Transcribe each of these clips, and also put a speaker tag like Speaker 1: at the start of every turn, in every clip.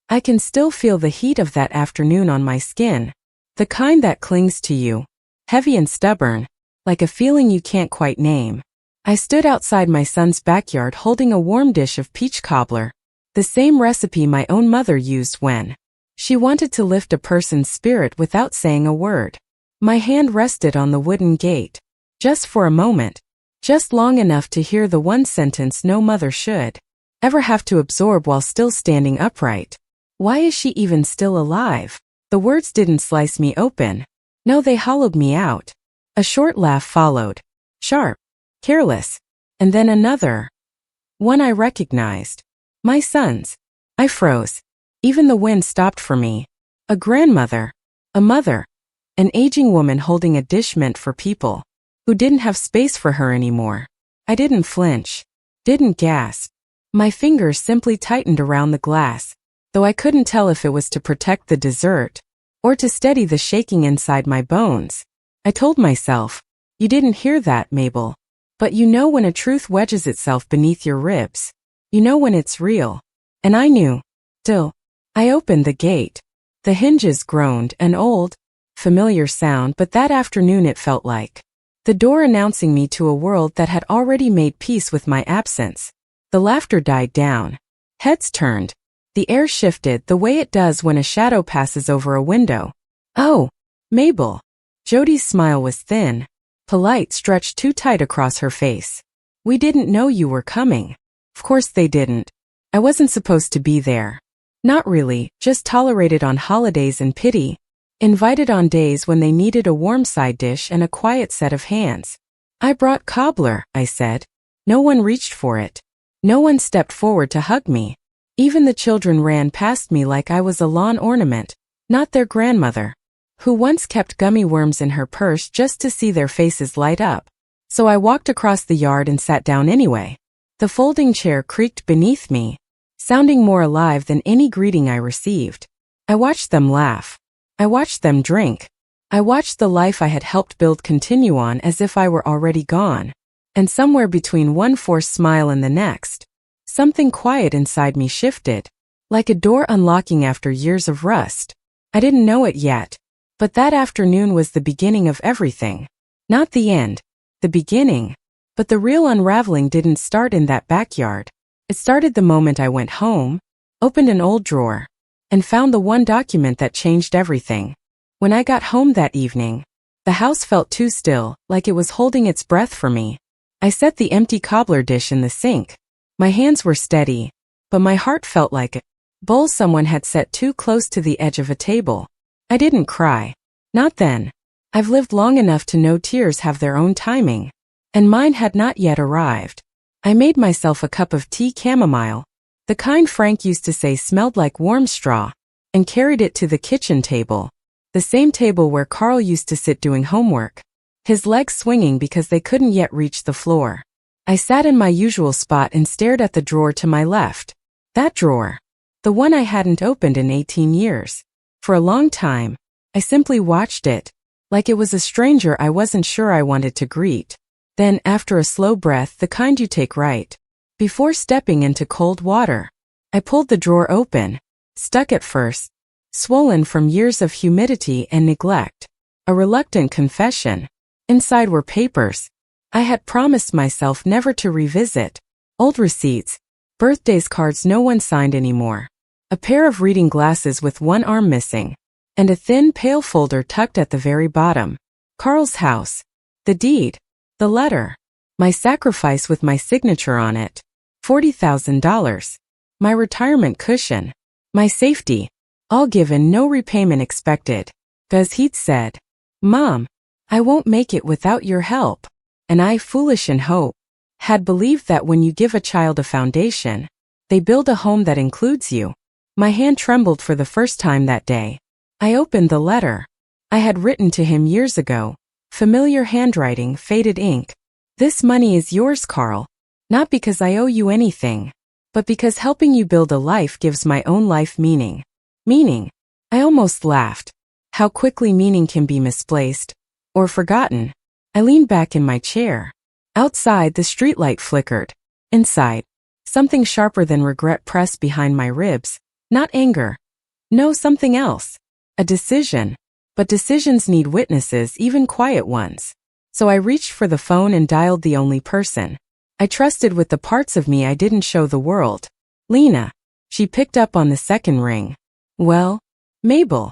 Speaker 1: I can still feel the heat of that afternoon on my skin. The kind that clings to you. Heavy and stubborn, like a feeling you can't quite name. I stood outside my son's backyard holding a warm dish of peach cobbler, the same recipe my own mother used when she wanted to lift a person's spirit without saying a word. My hand rested on the wooden gate, just for a moment, just long enough to hear the one sentence no mother should ever have to absorb while still standing upright. Why is she even still alive? The words didn't slice me open. No, they hollowed me out. A short laugh followed. Sharp, careless, and then another. One I recognized. My son's. I froze. Even the wind stopped for me. A grandmother. A mother. An aging woman holding a dish meant for people who didn't have space for her anymore. I didn't flinch. Didn't gasp. My fingers simply tightened around the glass, though I couldn't tell if it was to protect the dessert or to steady the shaking inside my bones. I told myself, you didn't hear that, Mabel. But you know when a truth wedges itself beneath your ribs. You know when it's real. And I knew. Still, I opened the gate. The hinges groaned, an old, familiar sound, but that afternoon it felt like the door announcing me to a world that had already made peace with my absence. The laughter died down. Heads turned. The air shifted the way it does when a shadow passes over a window. Oh, Mabel. Jody's smile was thin, polite, stretched too tight across her face. We didn't know you were coming. Of course they didn't. I wasn't supposed to be there. Not really, just tolerated on holidays and pity. Invited on days when they needed a warm side dish and a quiet set of hands. I brought cobbler, I said. No one reached for it. No one stepped forward to hug me. Even the children ran past me like I was a lawn ornament, not their grandmother, who once kept gummy worms in her purse just to see their faces light up. So I walked across the yard and sat down anyway. The folding chair creaked beneath me, sounding more alive than any greeting I received. I watched them laugh. I watched them drink. I watched the life I had helped build continue on as if I were already gone. And somewhere between one forced smile and the next, something quiet inside me shifted, like a door unlocking after years of rust. I didn't know it yet, but that afternoon was the beginning of everything. Not the end, the beginning. But the real unraveling didn't start in that backyard. It started the moment I went home, opened an old drawer, and found the one document that changed everything. When I got home that evening, the house felt too still, like it was holding its breath for me. I set the empty cobbler dish in the sink. My hands were steady, but my heart felt like a bowl someone had set too close to the edge of a table. I didn't cry. Not then. I've lived long enough to know tears have their own timing, and mine had not yet arrived. I made myself a cup of tea chamomile, the kind Frank used to say smelled like warm straw, and carried it to the kitchen table, the same table where Carl used to sit doing homework, his legs swinging because they couldn't yet reach the floor. I sat in my usual spot and stared at the drawer to my left. That drawer. The one I hadn't opened in 18 years. For a long time, I simply watched it, like it was a stranger I wasn't sure I wanted to greet. Then, after a slow breath, the kind you take right before stepping into cold water, I pulled the drawer open, stuck at first, swollen from years of humidity and neglect. A reluctant confession. Inside were papers I had promised myself never to revisit. Old receipts, birthdays, cards no one signed anymore. A pair of reading glasses with one arm missing, and a thin, pale folder tucked at the very bottom. Carl's house. The deed. The letter. My sacrifice with my signature on it. $40,000. My retirement cushion. My safety. All given, no repayment expected. 'Cause he'd said, "Mom, I won't make it without your help." And I, foolish in hope, had believed that when you give a child a foundation, they build a home that includes you. My hand trembled for the first time that day. I opened the letter. I had written to him years ago. Familiar handwriting, faded ink. "This money is yours, Carl. Not because I owe you anything, but because helping you build a life gives my own life meaning." Meaning? I almost laughed. How quickly meaning can be misplaced, or forgotten. I leaned back in my chair. Outside, the streetlight flickered. Inside, something sharper than regret pressed behind my ribs. Not anger. No, something else. A decision. But decisions need witnesses, even quiet ones. So I reached for the phone and dialed the only person I trusted with the parts of me I didn't show the world. Lena. She picked up on the second ring. Well, Mabel,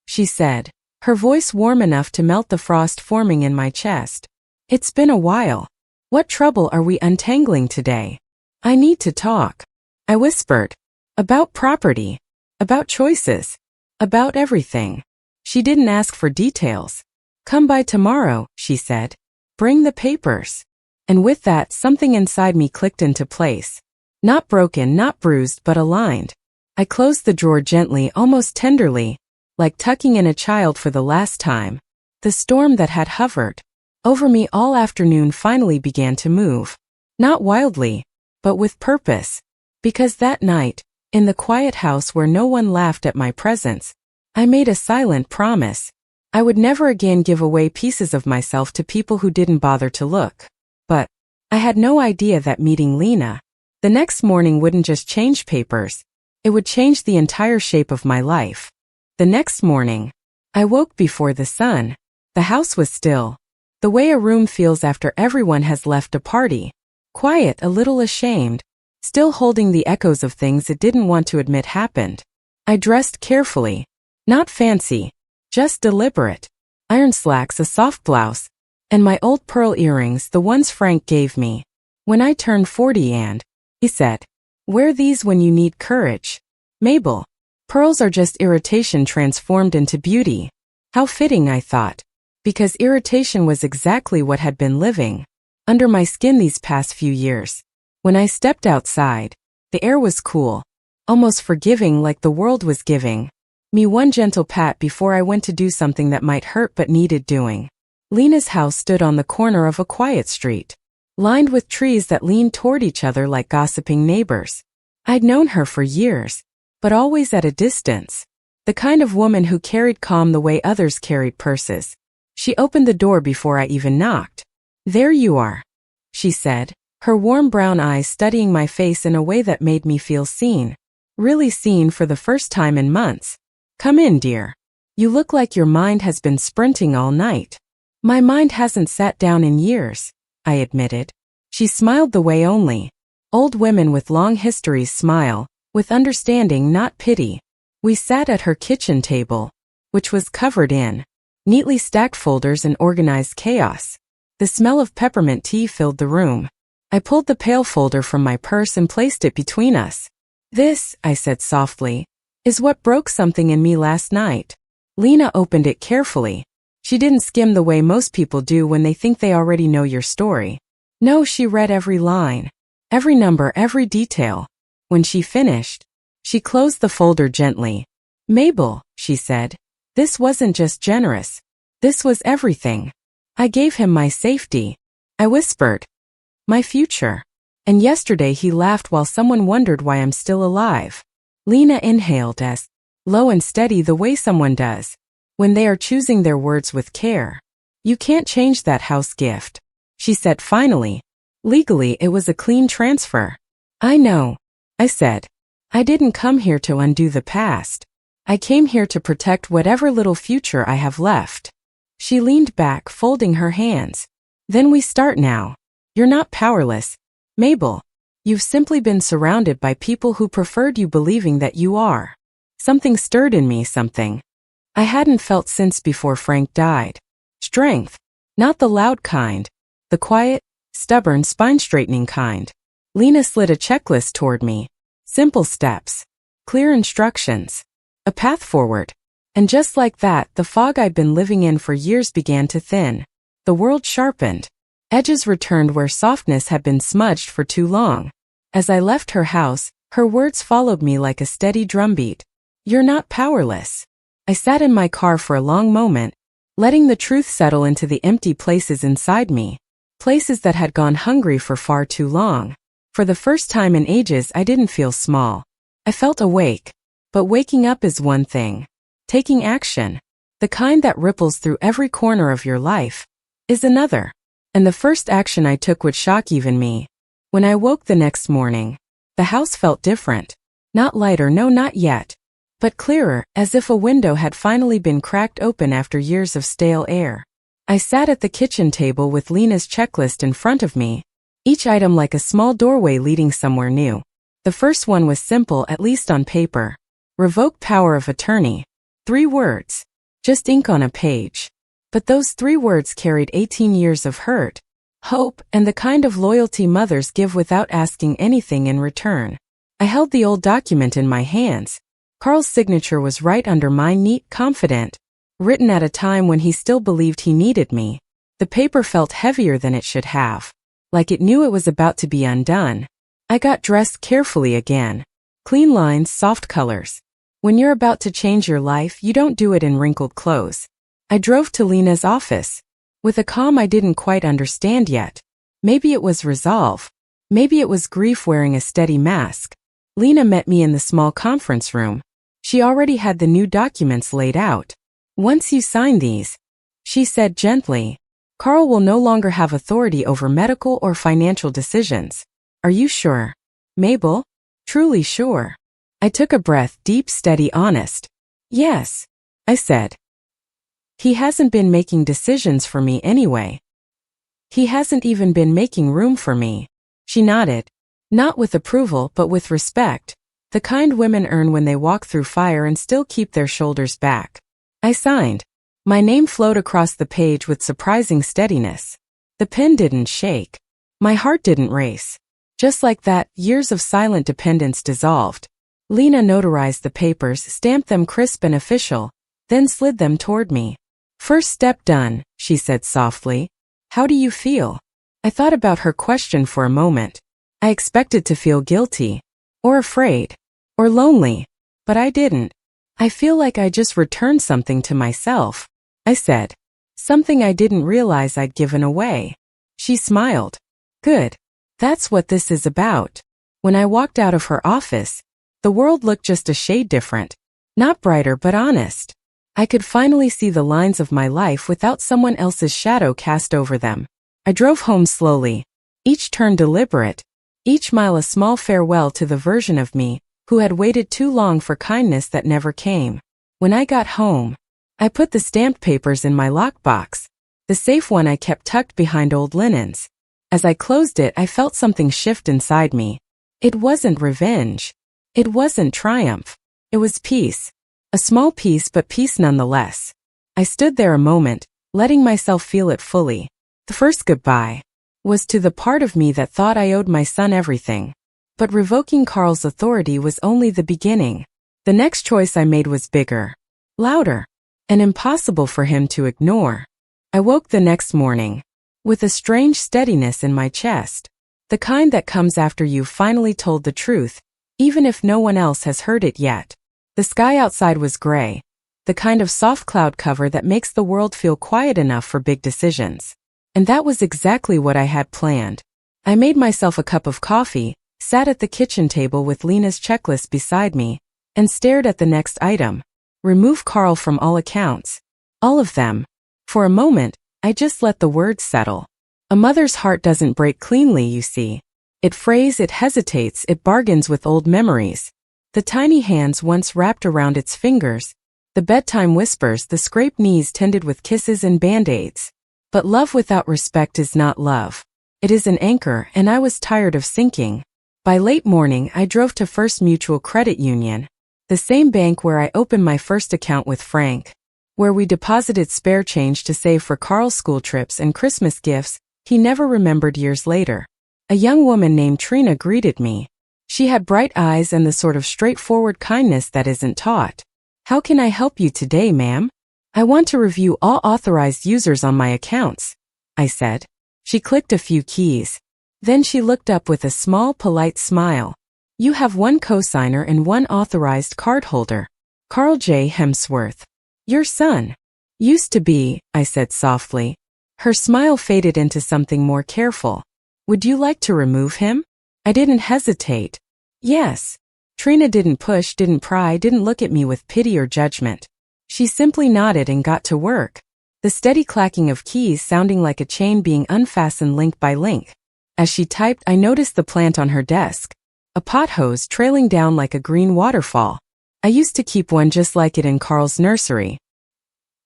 Speaker 1: she said, her voice warm enough to melt the frost forming in my chest. It's been a while. What trouble are we untangling today? I need to talk. I whispered. About property. About choices. About everything. She didn't ask for details. Come by tomorrow, she said. Bring the papers. And with that, something inside me clicked into place. Not broken, not bruised, but aligned. I closed the drawer gently, almost tenderly, like tucking in a child for the last time. The storm that had hovered over me all afternoon finally began to move. Not wildly, but with purpose. Because that night, in the quiet house where no one laughed at my presence, I made a silent promise. I would never again give away pieces of myself to people who didn't bother to look. But I had no idea that meeting Lena the next morning wouldn't just change papers. It would change the entire shape of my life. The next morning, I woke before the sun. The house was still. The way a room feels after everyone has left a party. Quiet, a little ashamed, still holding the echoes of things it didn't want to admit happened. I dressed carefully. Not fancy, just deliberate. Iron slacks, a soft blouse, and my old pearl earrings, the ones Frank gave me when I turned 40, and he said, wear these when you need courage. Mabel, pearls are just irritation transformed into beauty. How fitting, I thought, because irritation was exactly what had been living under my skin these past few years. When I stepped outside, the air was cool, almost forgiving, like the world was giving me one gentle pat before I went to do something that might hurt but needed doing. Lena's house stood on the corner of a quiet street, lined with trees that leaned toward each other like gossiping neighbors. I'd known her for years, but always at a distance. The kind of woman who carried calm the way others carried purses. She opened the door before I even knocked. There you are, she said, her warm brown eyes studying my face in a way that made me feel seen. Really seen for the first time in months. Come in, dear. You look like your mind has been sprinting all night. My mind hasn't sat down in years, I admitted. She smiled the way only old women with long histories smile, with understanding, not pity. We sat at her kitchen table, which was covered in neatly stacked folders and organized chaos. The smell of peppermint tea filled the room. I pulled the pale folder from my purse and placed it between us. This, I said softly, is what broke something in me last night. Lena opened it carefully. She didn't skim the way most people do when they think they already know your story. No, she read every line, every number, every detail. When she finished, she closed the folder gently. Mabel, she said, this wasn't just generous. This was everything. I gave him my safety. I whispered, my future. And yesterday he laughed while someone wondered why I'm still alive. Lena inhaled as low and steady the way someone does when they are choosing their words with care. You can't change that house gift, she said finally. Legally, it was a clean transfer. I know, I said. I didn't come here to undo the past. I came here to protect whatever little future I have left. She leaned back, folding her hands. Then we start now. You're not powerless, Mabel. You've simply been surrounded by people who preferred you believing that you are. Something stirred in me, something I hadn't felt since before Frank died. Strength. Not the loud kind. The quiet, stubborn, spine-straightening kind. Lena slid a checklist toward me. Simple steps. Clear instructions. A path forward. And just like that, the fog I'd been living in for years began to thin. The world sharpened. Edges returned where softness had been smudged for too long. As I left her house, her words followed me like a steady drumbeat. You're not powerless. I sat in my car for a long moment, letting the truth settle into the empty places inside me. Places that had gone hungry for far too long. For the first time in ages, I didn't feel small. I felt awake. But waking up is one thing. Taking action, the kind that ripples through every corner of your life, is another. And the first action I took would shock even me. When I woke the next morning, the house felt different. Not lighter, no, not yet. But clearer, as if a window had finally been cracked open after years of stale air. I sat at the kitchen table with Lena's checklist in front of me, each item like a small doorway leading somewhere new. The first one was simple, at least on paper. Revoke power of attorney. 3 words. Just ink on a page. But those 3 words carried 18 years of hurt, hope, and the kind of loyalty mothers give without asking anything in return. I held the old document in my hands. Carl's signature was right under mine, neat, confident, written at a time when he still believed he needed me. The paper felt heavier than it should have, like it knew it was about to be undone. I got dressed carefully again. Clean lines, soft colors. When you're about to change your life, you don't do it in wrinkled clothes. I drove to Lena's office, with a calm I didn't quite understand yet. Maybe it was resolve. Maybe it was grief wearing a steady mask. Lena met me in the small conference room. She already had the new documents laid out. Once you sign these, she said gently, Carl will no longer have authority over medical or financial decisions. Are you sure, Mabel? Truly sure. I took a breath, deep, steady, honest. Yes, I said. He hasn't been making decisions for me anyway. He hasn't even been making room for me. She nodded. Not with approval, but with respect. The kind women earn when they walk through fire and still keep their shoulders back. I signed. My name flowed across the page with surprising steadiness. The pen didn't shake. My heart didn't race. Just like that, years of silent dependence dissolved. Lena notarized the papers, stamped them crisp and official, then slid them toward me. First step done, she said softly. How do you feel? I thought about her question for a moment. I expected to feel guilty, or afraid, or lonely, but I didn't. I feel like I just returned something to myself, I said. Something I didn't realize I'd given away. She smiled. Good. That's what this is about. When I walked out of her office, the world looked just a shade different. Not brighter, but honest. I could finally see the lines of my life without someone else's shadow cast over them. I drove home slowly, each turn deliberate, each mile a small farewell to the version of me who had waited too long for kindness that never came. When I got home, I put the stamped papers in my lockbox, the safe one I kept tucked behind old linens. As I closed it, I felt something shift inside me. It wasn't revenge. It wasn't triumph. It was peace. A small peace, but peace nonetheless. I stood there a moment, letting myself feel it fully. The first goodbye was to the part of me that thought I owed my son everything. But revoking Carl's authority was only the beginning. The next choice I made was bigger, louder, and impossible for him to ignore. I woke the next morning with a strange steadiness in my chest, the kind that comes after you've finally told the truth, even if no one else has heard it yet. The sky outside was gray, the kind of soft cloud cover that makes the world feel quiet enough for big decisions. And that was exactly what I had planned. I made myself a cup of coffee, sat at the kitchen table with Lena's checklist beside me, and stared at the next item. Remove Carl from all accounts. All of them. For a moment, I just let the words settle. A mother's heart doesn't break cleanly, you see. It frays, it hesitates, it bargains with old memories. The tiny hands once wrapped around its fingers, the bedtime whispers, the scraped knees tended with kisses and band-aids. But love without respect is not love. It is an anchor, and I was tired of sinking. By late morning, I drove to First Mutual Credit Union, the same bank where I opened my first account with Frank, where we deposited spare change to save for Carl's school trips and Christmas gifts he never remembered years later. A young woman named Trina greeted me. She had bright eyes and the sort of straightforward kindness that isn't taught. How can I help you today, ma'am? I want to review all authorized users on my accounts, I said. She clicked a few keys. Then she looked up with a small, polite smile. You have one cosigner and one authorized cardholder. Carl J. Hemsworth. Your son. Used to be, I said softly. Her smile faded into something more careful. Would you like to remove him? I didn't hesitate. Yes. Trina didn't push, didn't pry, didn't look at me with pity or judgment. She simply nodded and got to work, the steady clacking of keys sounding like a chain being unfastened link by link. As she typed, I noticed the plant on her desk, a pot hose trailing down like a green waterfall. I used to keep one just like it in Carl's nursery.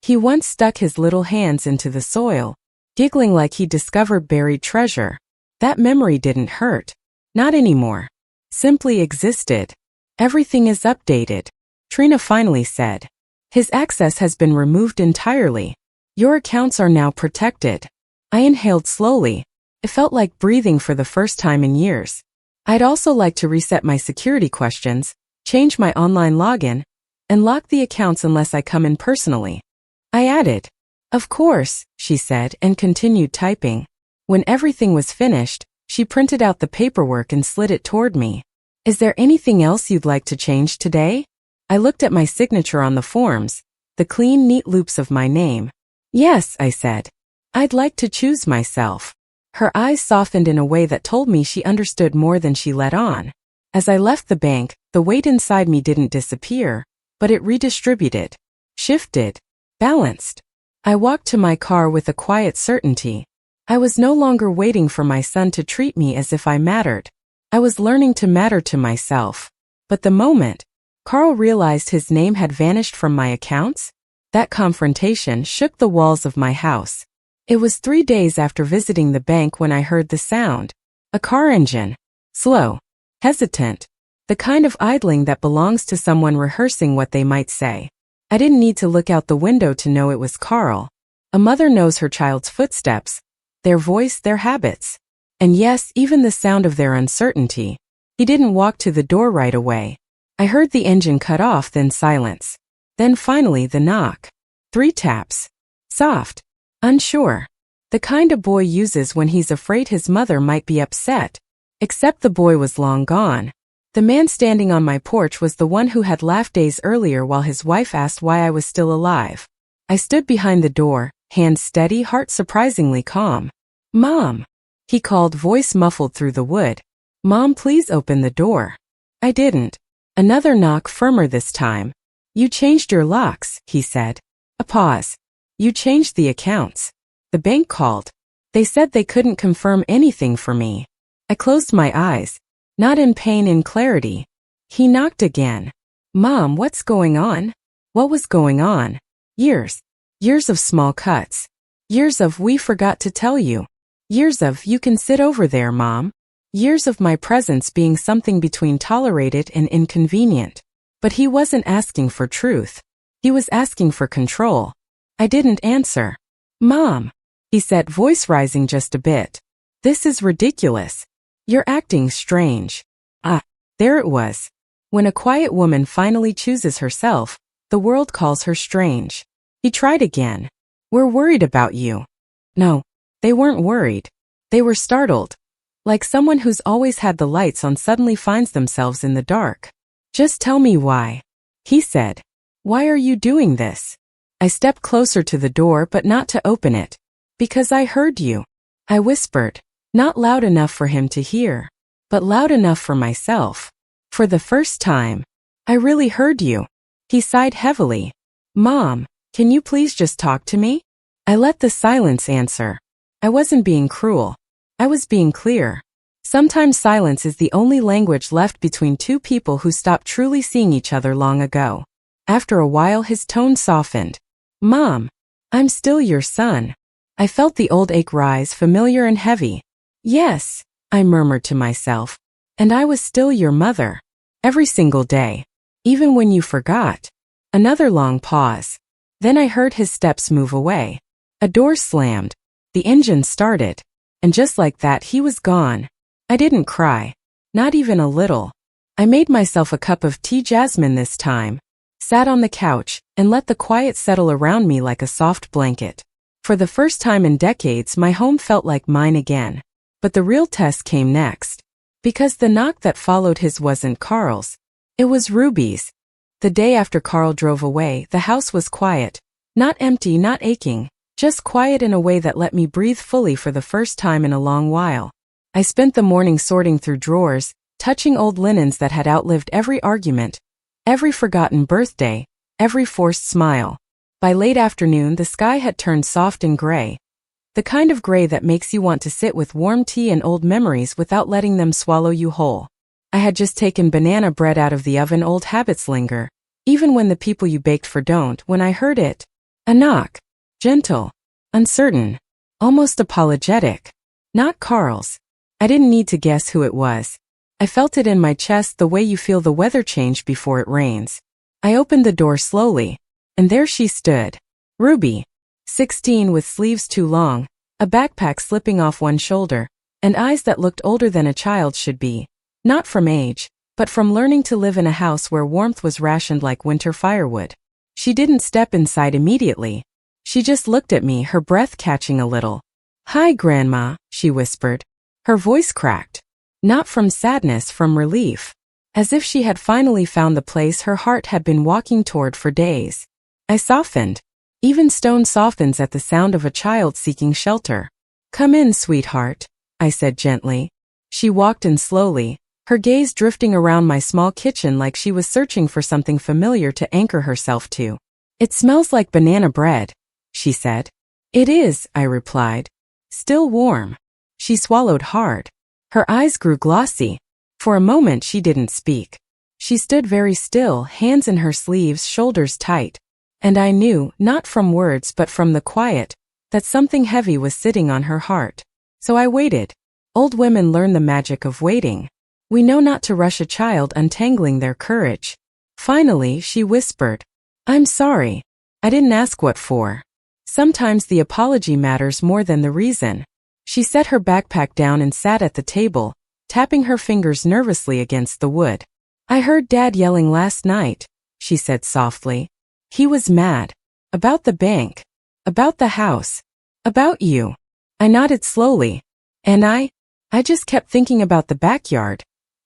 Speaker 1: He once stuck his little hands into the soil, giggling like he'd discovered buried treasure. That memory didn't hurt. Not anymore. Simply existed. Everything is updated, Trina finally said. His access has been removed entirely. Your accounts are now protected. I inhaled slowly. It felt like breathing for the first time in years. I'd also like to reset my security questions, change my online login, and lock the accounts unless I come in personally. I added, "Of course," she said and continued typing. When everything was finished, she printed out the paperwork and slid it toward me. "Is there anything else you'd like to change today?" I looked at my signature on the forms, the clean, neat loops of my name. "Yes," I said. "I'd like to choose myself." Her eyes softened in a way that told me she understood more than she let on. As I left the bank, the weight inside me didn't disappear, but it redistributed, shifted, balanced. I walked to my car with a quiet certainty. I was no longer waiting for my son to treat me as if I mattered. I was learning to matter to myself. But the moment Carl realized his name had vanished from my accounts, that confrontation shook the walls of my house. It was 3 days after visiting the bank when I heard the sound. A car engine. Slow. Hesitant. The kind of idling that belongs to someone rehearsing what they might say. I didn't need to look out the window to know it was Carl. A mother knows her child's footsteps, their voice, their habits. And yes, even the sound of their uncertainty. He didn't walk to the door right away. I heard the engine cut off, then silence. Then finally the knock. 3 taps. Soft. Unsure. The kind a boy uses when he's afraid his mother might be upset. Except the boy was long gone. The man standing on my porch was the one who had laughed days earlier while his wife asked why I was still alive. I stood behind the door, hands steady, heart surprisingly calm. "Mom," he called, voice muffled through the wood. "Mom, please open the door." I didn't. Another knock, firmer this time. "You changed your locks," he said. A pause. "You changed the accounts. The bank called. They said they couldn't confirm anything for me." I closed my eyes. Not in pain, in clarity. He knocked again. "Mom, what's going on?" What was going on? Years. Years of small cuts. Years of "we forgot to tell you." Years of "you can sit over there, Mom." Years of my presence being something between tolerated and inconvenient. But he wasn't asking for truth. He was asking for control. I didn't answer. "Mom," he said, voice rising just a bit. "This is ridiculous. You're acting strange." There it was. When a quiet woman finally chooses herself, the world calls her strange. He tried again. "We're worried about you." No, they weren't worried. They were startled. Like someone who's always had the lights on suddenly finds themselves in the dark. "Just tell me why," he said. "Why are you doing this?" I stepped closer to the door, but not to open it. "Because I heard you," I whispered. Not loud enough for him to hear, but loud enough for myself. "For the first time, I really heard you." He sighed heavily. "Mom, can you please just talk to me?" I let the silence answer. I wasn't being cruel. I was being clear. Sometimes silence is the only language left between two people who stopped truly seeing each other long ago. After a while, his tone softened. "Mom, I'm still your son." I felt the old ache rise, familiar and heavy. "Yes," I murmured to myself. "And I was still your mother. Every single day. Even when you forgot." Another long pause. Then I heard his steps move away. A door slammed. The engine started. And just like that, he was gone. I didn't cry. Not even a little. I made myself a cup of tea, jasmine this time. Sat on the couch, and let the quiet settle around me like a soft blanket. For the first time in decades, my home felt like mine again. But the real test came next. Because the knock that followed his wasn't Carl's. It was Ruby's. The day after Carl drove away, the house was quiet. Not empty, not aching. Just quiet in a way that let me breathe fully for the first time in a long while. I spent the morning sorting through drawers, touching old linens that had outlived every argument, every forgotten birthday, every forced smile. By late afternoon, the sky had turned soft and gray. The kind of gray that makes you want to sit with warm tea and old memories without letting them swallow you whole. I had just taken banana bread out of the oven. Old habits linger, even when the people you baked for don't. When I heard it, a knock. Gentle, uncertain, almost apologetic. Not Carl's. I didn't need to guess who it was. I felt it in my chest the way you feel the weather change before it rains. I opened the door slowly, and there she stood. Ruby, 16 with sleeves too long, a backpack slipping off one shoulder, and eyes that looked older than a child should be. Not from age, but from learning to live in a house where warmth was rationed like winter firewood. She didn't step inside immediately. She just looked at me, her breath catching a little. "Hi, Grandma," she whispered. Her voice cracked. Not from sadness, from relief. As if she had finally found the place her heart had been walking toward for days. I softened. Even stone softens at the sound of a child seeking shelter. "Come in, sweetheart," I said gently. She walked in slowly, her gaze drifting around my small kitchen like she was searching for something familiar to anchor herself to. "It smells like banana bread," she said. "It is," I replied. "Still warm." She swallowed hard. Her eyes grew glossy. For a moment she didn't speak. She stood very still, hands in her sleeves, shoulders tight. And I knew, not from words but from the quiet, that something heavy was sitting on her heart. So I waited. Old women learn the magic of waiting. We know not to rush a child untangling their courage. Finally, she whispered, "I'm sorry. I didn't ask what for." Sometimes the apology matters more than the reason. She set her backpack down and sat at the table, tapping her fingers nervously against the wood. "I heard Dad yelling last night," she said softly. "He was mad. About the bank. About the house. About you." I nodded slowly. "And I just kept thinking about the backyard,"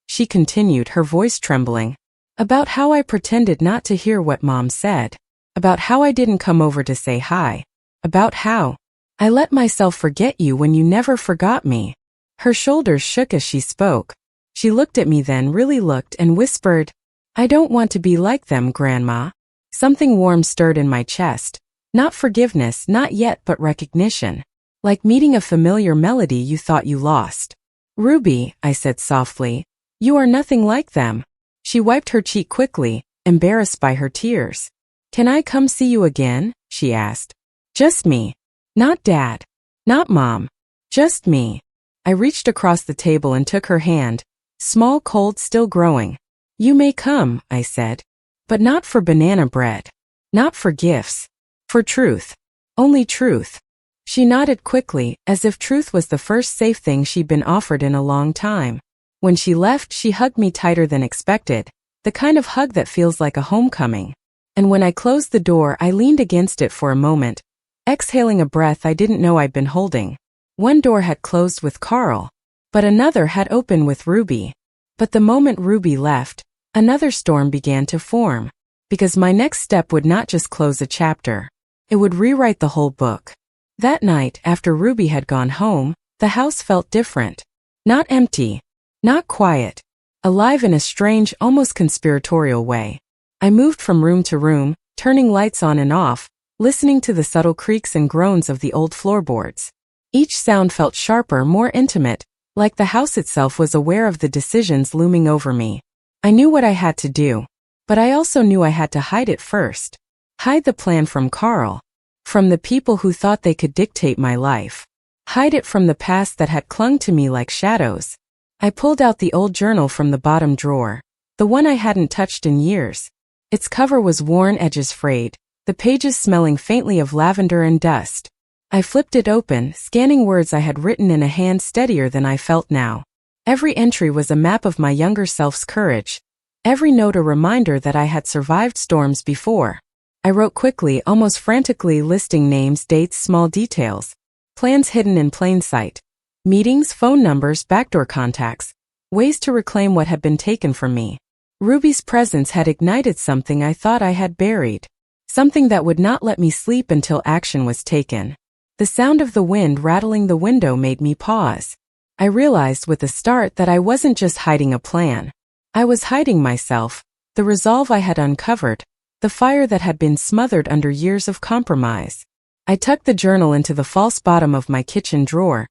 Speaker 1: she continued, her voice trembling. "About how I pretended not to hear what Mom said. About how I didn't come over to say hi. About how I let myself forget you when you never forgot me." Her shoulders shook as she spoke. She looked at me, then really looked, and whispered, "I don't want to be like them, Grandma." Something warm stirred in my chest. Not forgiveness, not yet, but recognition. Like meeting a familiar melody you thought you lost. "Ruby," I said softly, "you are nothing like them." She wiped her cheek quickly, embarrassed by her tears. "Can I come see you again?" she asked. "Just me. Not Dad. Not Mom. Just me." I reached across the table and took her hand, small, cold, still growing. "You may come," I said. "But not for banana bread. Not for gifts. For truth. Only truth." She nodded quickly, as if truth was the first safe thing she'd been offered in a long time. When she left, she hugged me tighter than expected, the kind of hug that feels like a homecoming. And when I closed the door, I leaned against it for a moment, exhaling a breath I didn't know I'd been holding. One door had closed with Carl, but another had opened with Ruby. But the moment Ruby left, another storm began to form. Because my next step would not just close a chapter. It would rewrite the whole book. That night, after Ruby had gone home, the house felt different. Not empty. Not quiet. Alive in a strange, almost conspiratorial way. I moved from room to room, turning lights on and off, listening to the subtle creaks and groans of the old floorboards. Each sound felt sharper, more intimate, like the house itself was aware of the decisions looming over me. I knew what I had to do, but I also knew I had to hide it first. Hide the plan from Carl. From the people who thought they could dictate my life. Hide it from the past that had clung to me like shadows. I pulled out the old journal from the bottom drawer, the one I hadn't touched in years. Its cover was worn, edges frayed, the pages smelling faintly of lavender and dust. I flipped it open, scanning words I had written in a hand steadier than I felt now. Every entry was a map of my younger self's courage. Every note a reminder that I had survived storms before. I wrote quickly, almost frantically, listing names, dates, small details. Plans hidden in plain sight. Meetings, phone numbers, backdoor contacts. Ways to reclaim what had been taken from me. Ruby's presence had ignited something I thought I had buried. Something that would not let me sleep until action was taken. The sound of the wind rattling the window made me pause. I realized with a start that I wasn't just hiding a plan. I was hiding myself, the resolve I had uncovered, the fire that had been smothered under years of compromise. I tucked the journal into the false bottom of my kitchen drawer,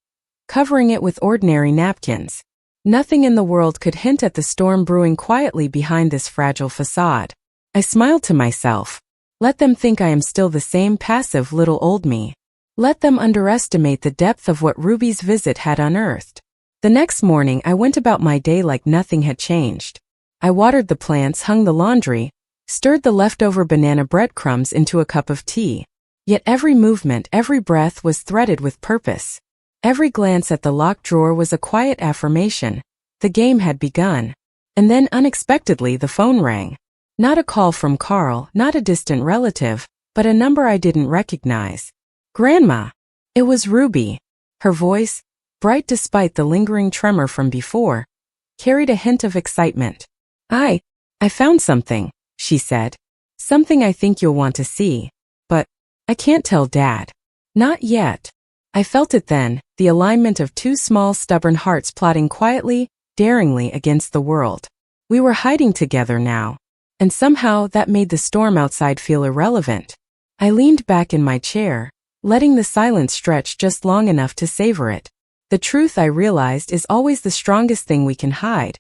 Speaker 1: covering it with ordinary napkins. Nothing in the world could hint at the storm brewing quietly behind this fragile facade. I smiled to myself. Let them think I am still the same passive little old me. Let them underestimate the depth of what Ruby's visit had unearthed. The next morning I went about my day like nothing had changed. I watered the plants, hung the laundry, stirred the leftover banana breadcrumbs into a cup of tea. Yet every movement, every breath was threaded with purpose. Every glance at the locked drawer was a quiet affirmation. The game had begun. And then unexpectedly the phone rang. Not a call from Carl, not a distant relative, but a number I didn't recognize. Grandma! It was Ruby. Her voice, bright despite the lingering tremor from before, carried a hint of excitement. I found something, she said. Something I think you'll want to see. But I can't tell Dad. Not yet. I felt it then, the alignment of two small stubborn hearts plotting quietly, daringly against the world. We were hiding together now. And somehow that made the storm outside feel irrelevant. I leaned back in my chair, letting the silence stretch just long enough to savor it. The truth, I realized, is always the strongest thing we can hide,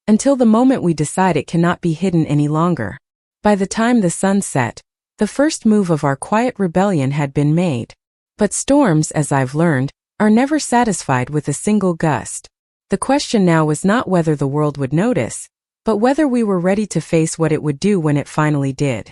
Speaker 1: until the moment we decide it cannot be hidden any longer. By the time the sun set, the first move of our quiet rebellion had been made. But storms, as I've learned, are never satisfied with a single gust. The question now was not whether the world would notice, but whether we were ready to face what it would do when it finally did.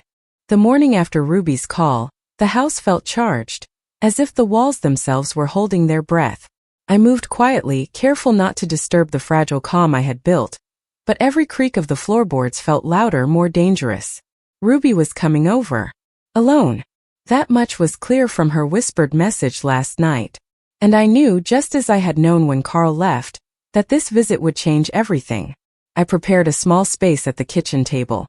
Speaker 1: The morning after Ruby's call, the house felt charged, as if the walls themselves were holding their breath. I moved quietly, careful not to disturb the fragile calm I had built, but every creak of the floorboards felt louder, more dangerous. Ruby was coming over. Alone. That much was clear from her whispered message last night. And I knew, just as I had known when Carl left, that this visit would change everything. I prepared a small space at the kitchen table.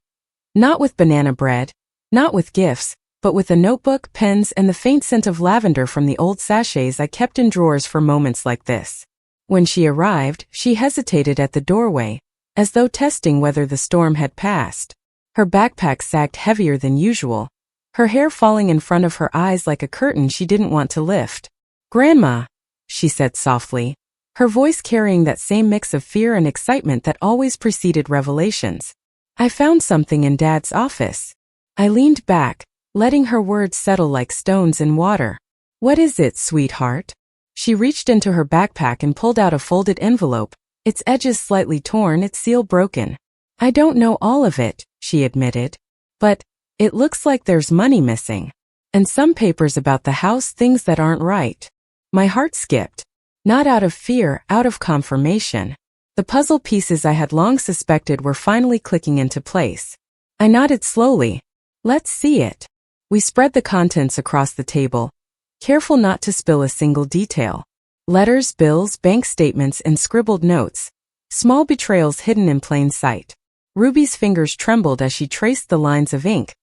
Speaker 1: Not with banana bread, not with gifts, but with a notebook, pens, and the faint scent of lavender from the old sachets I kept in drawers for moments like this. When she arrived, she hesitated at the doorway, as though testing whether the storm had passed. Her backpack sagged heavier than usual, her hair falling in front of her eyes like a curtain she didn't want to lift. "Grandma," she said softly, her voice carrying that same mix of fear and excitement that always preceded revelations. "I found something in Dad's office." I leaned back, letting her words settle like stones in water. "What is it, sweetheart?" She reached into her backpack and pulled out a folded envelope, its edges slightly torn, its seal broken. "I don't know all of it," she admitted. "But it looks like there's money missing. And some papers about the house, things that aren't right." My heart skipped. Not out of fear, out of confirmation. The puzzle pieces I had long suspected were finally clicking into place. I nodded slowly. "Let's see it." We spread the contents across the table, careful not to spill a single detail. Letters, bills, bank statements, and scribbled notes. Small betrayals hidden in plain sight. Ruby's fingers trembled as she traced the lines of ink,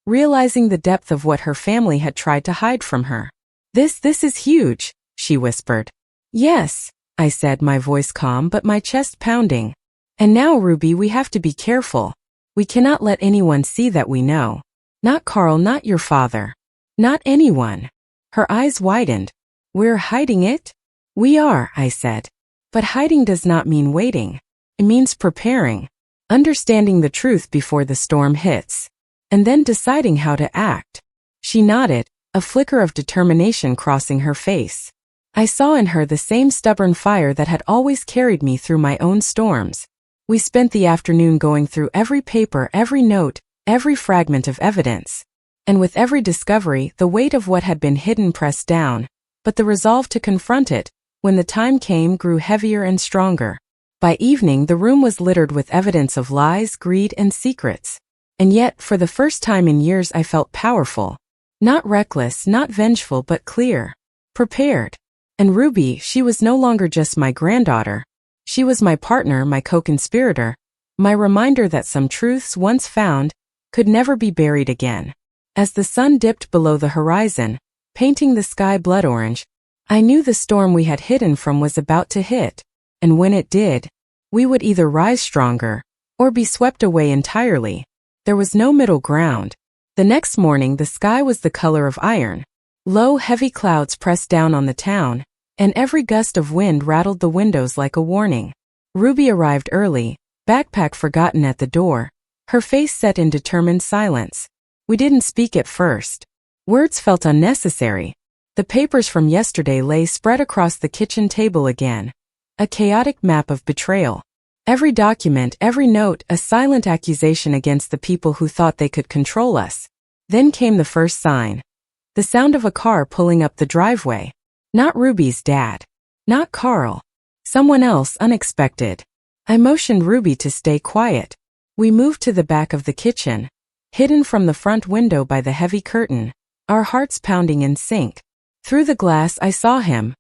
Speaker 1: realizing the depth of what her family had tried to hide from her. This is huge," she whispered. "Yes," I said, my voice calm but my chest pounding. "And now, Ruby, we have to be careful. We cannot let anyone see that we know. Not Carl, not your father. Not anyone." Her eyes widened. "We're hiding it?" "We are," I said. "But hiding does not mean waiting. It means preparing. Understanding the truth before the storm hits. And then deciding how to act." She nodded, a flicker of determination crossing her face. I saw in her the same stubborn fire that had always carried me through my own storms. We spent the afternoon going through every paper, every note, every fragment of evidence. And with every discovery, the weight of what had been hidden pressed down, but the resolve to confront it, when the time came, grew heavier and stronger. By evening, the room was littered with evidence of lies, greed, and secrets. And yet, for the first time in years, I felt powerful. Not reckless, not vengeful, but clear. Prepared. And Ruby, she was no longer just my granddaughter. She was my partner, my co-conspirator, my reminder that some truths once found could never be buried again. As the sun dipped below the horizon, painting the sky blood orange, I knew the storm we had hidden from was about to hit. And when it did, we would either rise stronger or be swept away entirely. There was no middle ground. The next morning, the sky was the color of iron. Low, heavy clouds pressed down on the town, and every gust of wind rattled the windows like a warning. Ruby arrived early, backpack forgotten at the door, her face set in determined silence. We didn't speak at first. Words felt unnecessary. The papers from yesterday lay spread across the kitchen table again. A chaotic map of betrayal. Every document, every note, a silent accusation against the people who thought they could control us. Then came the first sign. The sound of a car pulling up the driveway. Not Ruby's dad. Not Carl. Someone else, unexpected. I motioned Ruby to stay quiet. We moved to the back of the kitchen, hidden from the front window by the heavy curtain, our hearts pounding in sync. Through the glass I saw him,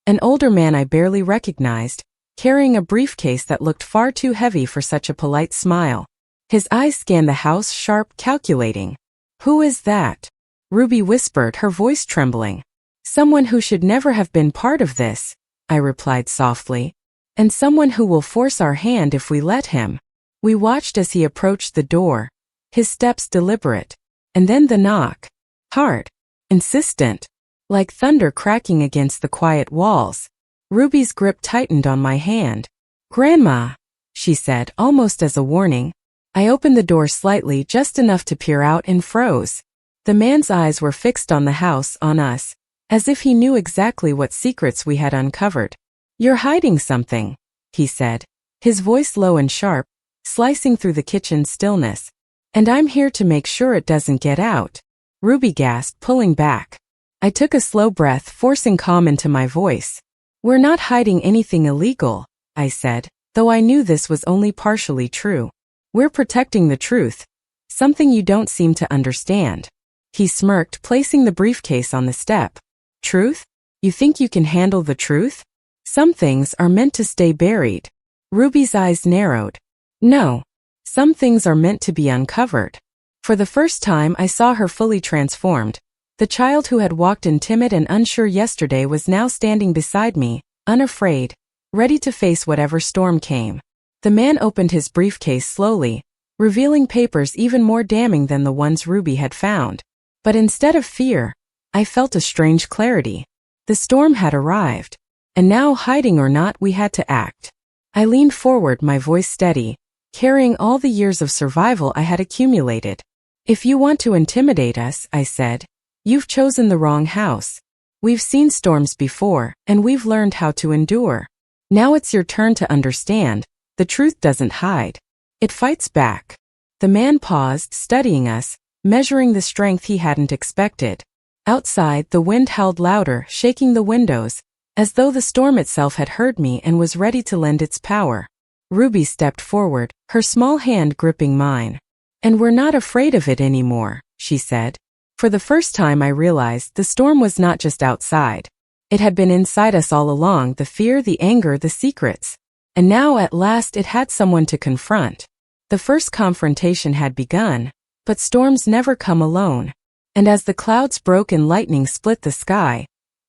Speaker 1: an older man I barely recognized, carrying a briefcase that looked far too heavy for such a polite smile. His eyes scanned the house, sharp, calculating. "Who is that?" Ruby whispered, her voice trembling. "Someone who should never have been part of this," I replied softly. "And someone who will force our hand if we let him." We watched as he approached the door, his steps deliberate. And then the knock. Hard. Insistent. Like thunder cracking against the quiet walls. Ruby's grip tightened on my hand. "Grandma," she said, almost as a warning. I opened the door slightly, just enough to peer out, and froze. The man's eyes were fixed on the house, on us, as if he knew exactly what secrets we had uncovered. "You're hiding something," he said, his voice low and sharp, slicing through the kitchen stillness. "And I'm here to make sure it doesn't get out." Ruby gasped, pulling back. I took a slow breath, forcing calm into my voice. "We're not hiding anything illegal," I said, though I knew this was only partially true. "We're protecting the truth, something you don't seem to understand." He smirked, placing the briefcase on the step. "Truth? You think you can handle the truth? Some things are meant to stay buried." Ruby's eyes narrowed. "No. Some things are meant to be uncovered." For the first time I saw her fully transformed. The child who had walked in timid and unsure yesterday was now standing beside me, unafraid, ready to face whatever storm came. The man opened his briefcase slowly, revealing papers even more damning than the ones Ruby had found. But instead of fear, I felt a strange clarity. The storm had arrived, and now, hiding or not, we had to act. I leaned forward, my voice steady, carrying all the years of survival I had accumulated. "If you want to intimidate us," I said, "you've chosen the wrong house. We've seen storms before, and we've learned how to endure. Now it's your turn to understand. The truth doesn't hide. It fights back." The man paused, studying us, measuring the strength he hadn't expected. Outside, the wind howled louder, shaking the windows, as though the storm itself had heard me and was ready to lend its power. Ruby stepped forward, her small hand gripping mine. "And we're not afraid of it anymore," she said. For the first time I realized the storm was not just outside. It had been inside us all along, the fear, the anger, the secrets. And now at last it had someone to confront. The first confrontation had begun, but storms never come alone. And as the clouds broke and lightning split the sky,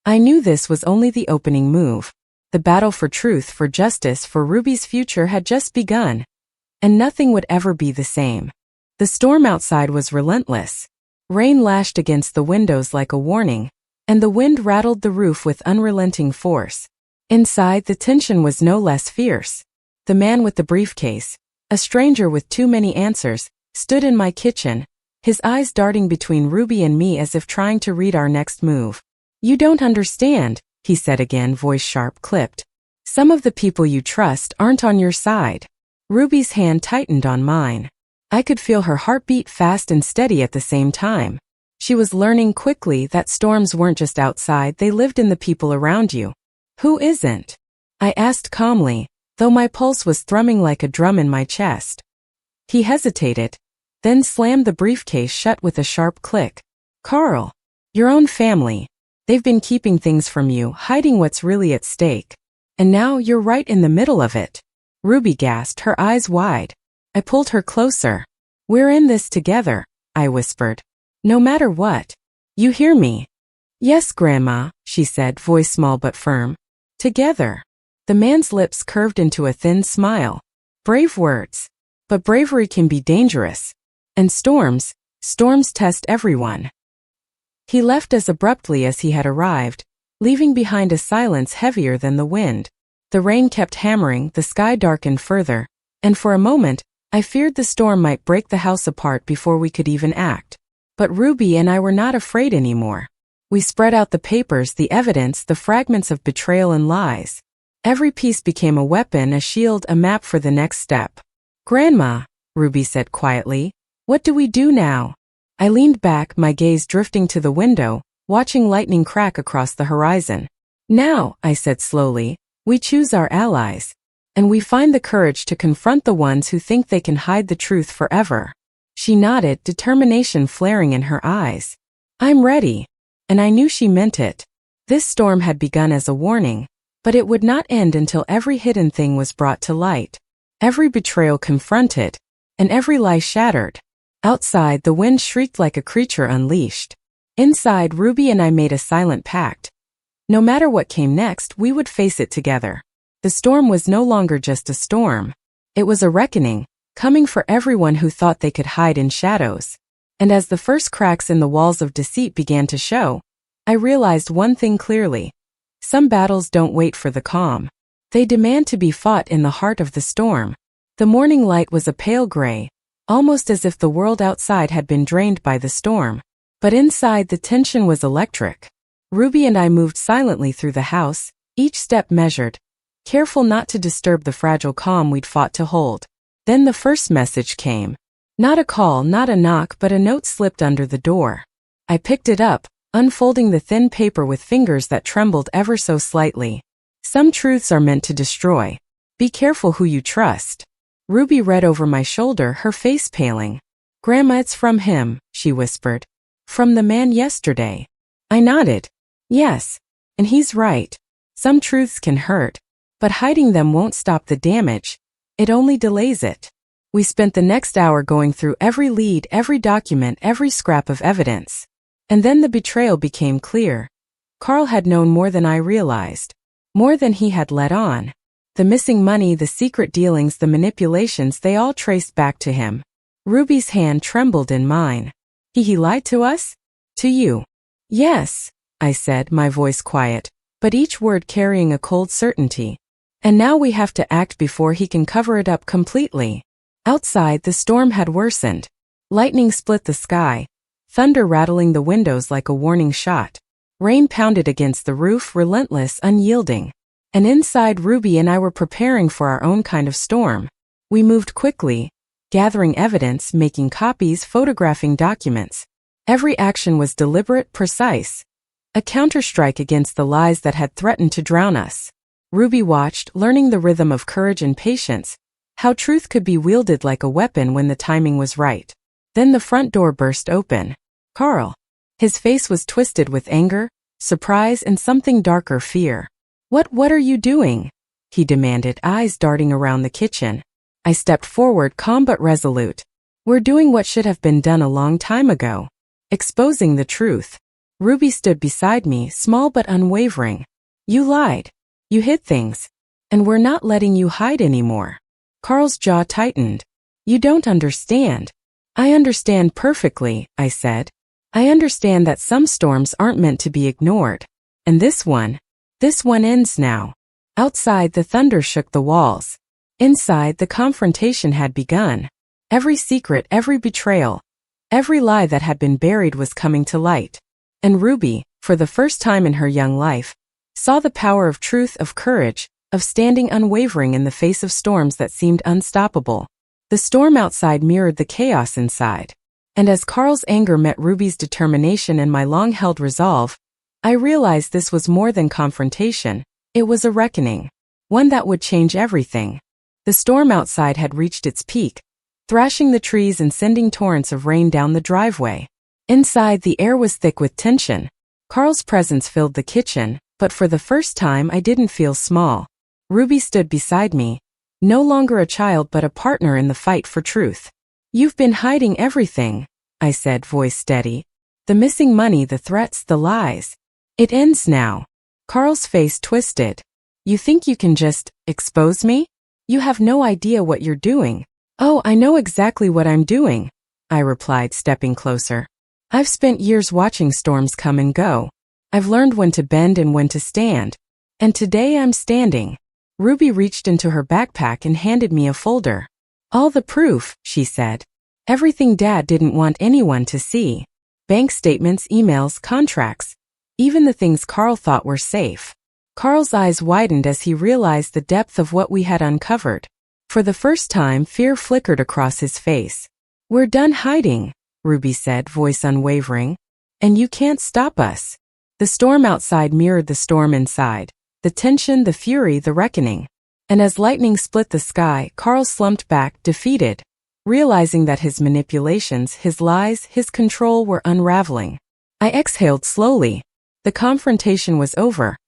Speaker 1: I knew this was only the opening move. The battle for truth, for justice, for Ruby's future had just begun. And nothing would ever be the same. The storm outside was relentless. Rain lashed against the windows like a warning, and the wind rattled the roof with unrelenting force. Inside, the tension was no less fierce. The man with the briefcase, a stranger with too many answers, stood in my kitchen, his eyes darting between Ruby and me as if trying to read our next move. "You don't understand," he said again, voice sharp, clipped. "Some of the people you trust aren't on your side." Ruby's hand tightened on mine. I could feel her heartbeat, fast and steady at the same time. She was learning quickly that storms weren't just outside, they lived in the people around you. "Who isn't?" I asked calmly, though my pulse was thrumming like a drum in my chest. He hesitated, then slammed the briefcase shut with a sharp click. "Carl. Your own family. They've been keeping things from you, hiding what's really at stake. And now you're right in the middle of it." Ruby gasped, her eyes wide. I pulled her closer. "We're in this together," I whispered. "No matter what. You hear me?" "Yes, Grandma," she said, voice small but firm. "Together." The man's lips curved into a thin smile. Brave words. But bravery can be dangerous. And storms test everyone. He left as abruptly as he had arrived, leaving behind a silence heavier than the wind. The rain kept hammering, the sky darkened further, and for a moment, I feared the storm might break the house apart before we could even act. But Ruby and I were not afraid anymore. We spread out the papers, the evidence, the fragments of betrayal and lies. Every piece became a weapon, a shield, a map for the next step. "Grandma," Ruby said quietly, "what do we do now?" I leaned back, my gaze drifting to the window, watching lightning crack across the horizon. "Now," I said slowly, "we choose our allies. And we find the courage to confront the ones who think they can hide the truth forever." She nodded, determination flaring in her eyes. "I'm ready." And I knew she meant it. This storm had begun as a warning, but it would not end until every hidden thing was brought to light, every betrayal confronted, and every lie shattered. Outside, the wind shrieked like a creature unleashed. Inside, Ruby and I made a silent pact. No matter what came next, we would face it together. The storm was no longer just a storm. It was a reckoning, coming for everyone who thought they could hide in shadows. And as the first cracks in the walls of deceit began to show, I realized one thing clearly. Some battles don't wait for the calm. They demand to be fought in the heart of the storm. The morning light was a pale gray, almost as if the world outside had been drained by the storm. But inside, the tension was electric. Ruby and I moved silently through the house, each step measured, careful not to disturb the fragile calm we'd fought to hold. Then the first message came. Not a call, not a knock, but a note slipped under the door. I picked it up, unfolding the thin paper with fingers that trembled ever so slightly. "Some truths are meant to destroy. Be careful who you trust." Ruby read over my shoulder, her face paling. "Grandma, it's from him," she whispered. "From the man yesterday." I nodded. "Yes, and he's right. Some truths can hurt, but hiding them won't stop the damage. It only delays it." We spent the next hour going through every lead, every document, every scrap of evidence. And then the betrayal became clear. Carl had known more than I realized. More than he had let on. The missing money, the secret dealings, the manipulations, they all traced back to him. Ruby's hand trembled in mine. "He lied to us? To you?" "Yes," I said, my voice quiet, but each word carrying a cold certainty. "And now we have to act before he can cover it up completely." Outside, the storm had worsened. Lightning split the sky, thunder rattling the windows like a warning shot. Rain pounded against the roof, relentless, unyielding. And inside, Ruby and I were preparing for our own kind of storm. We moved quickly, gathering evidence, making copies, photographing documents. Every action was deliberate, precise. A counterstrike against the lies that had threatened to drown us. Ruby watched, learning the rhythm of courage and patience, how truth could be wielded like a weapon when the timing was right. Then the front door burst open. Carl. His face was twisted with anger, surprise, and something darker, fear. What are you doing?" he demanded, eyes darting around the kitchen. I stepped forward, calm but resolute. "We're doing what should have been done a long time ago. Exposing the truth." Ruby stood beside me, small but unwavering. "You lied. You hid things. And we're not letting you hide anymore." Carl's jaw tightened. "You don't understand." "I understand perfectly," I said. "I understand that some storms aren't meant to be ignored. And this one ends now." Outside, the thunder shook the walls. Inside, the confrontation had begun. Every secret, every betrayal, every lie that had been buried was coming to light. And Ruby, for the first time in her young life, saw the power of truth, of courage, of standing unwavering in the face of storms that seemed unstoppable. The storm outside mirrored the chaos inside. And as Carl's anger met Ruby's determination and my long-held resolve, I realized this was more than confrontation. It was a reckoning. One that would change everything. The storm outside had reached its peak, thrashing the trees and sending torrents of rain down the driveway. Inside, the air was thick with tension. Carl's presence filled the kitchen, but for the first time I didn't feel small. Ruby stood beside me, no longer a child but a partner in the fight for truth. "You've been hiding everything," I said, voice steady. "The missing money, the threats, the lies. It ends now." Carl's face twisted. "You think you can just expose me? You have no idea what you're doing." "Oh, I know exactly what I'm doing," I replied, stepping closer. "I've spent years watching storms come and go. I've learned when to bend and when to stand. And today I'm standing." Ruby reached into her backpack and handed me a folder. All the proof, she said. Everything Dad didn't want anyone to see. Bank statements, emails, contracts. Even the things Carl thought were safe. Carl's eyes widened as he realized the depth of what we had uncovered. For the first time, fear flickered across his face. We're done hiding, Ruby said, voice unwavering. And you can't stop us. The storm outside mirrored the storm inside. The tension, the fury, the reckoning. And as lightning split the sky, Carl slumped back, defeated, realizing that his manipulations, his lies, his control were unraveling. I exhaled slowly. The confrontation was over,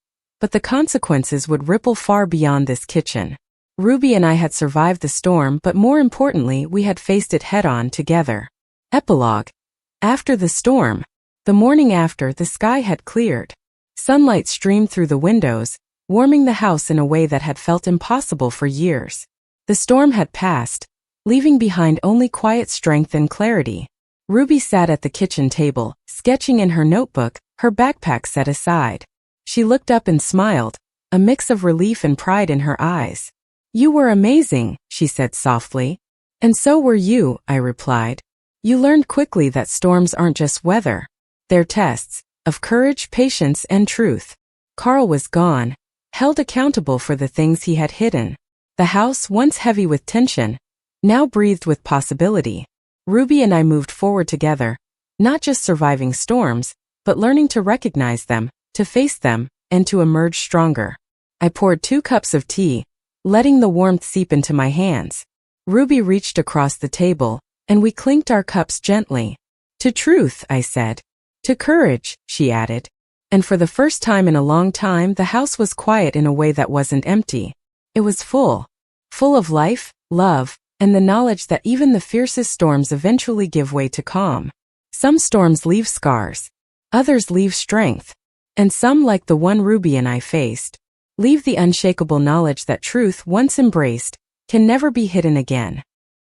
Speaker 1: but the consequences would ripple far beyond this kitchen. Ruby and I had survived the storm, but more importantly, we had faced it head-on together. Epilogue. After the storm. The morning after, the sky had cleared. Sunlight streamed through the windows, warming the house in a way that had felt impossible for years. The storm had passed, leaving behind only quiet strength and clarity. Ruby sat at the kitchen table, sketching in her notebook, her backpack set aside. She looked up and smiled, a mix of relief and pride in her eyes. You were amazing, she said softly. And so were you, I replied. You learned quickly that storms aren't just weather. They're tests of courage, patience, and truth. Carl was gone, held accountable for the things he had hidden. The house, once heavy with tension, now breathed with possibility. Ruby and I moved forward together, not just surviving storms, but learning to recognize them, to face them, and to emerge stronger. I poured 2 cups of tea, letting the warmth seep into my hands. Ruby reached across the table, and we clinked our cups gently. To truth, I said. To courage, she added. And for the first time in a long time, the house was quiet in a way that wasn't empty. It was full. Full of life, love, and the knowledge that even the fiercest storms eventually give way to calm. Some storms leave scars. Others leave strength. And some, like the one Ruby and I faced, leave the unshakable knowledge that truth, once embraced, can never be hidden again.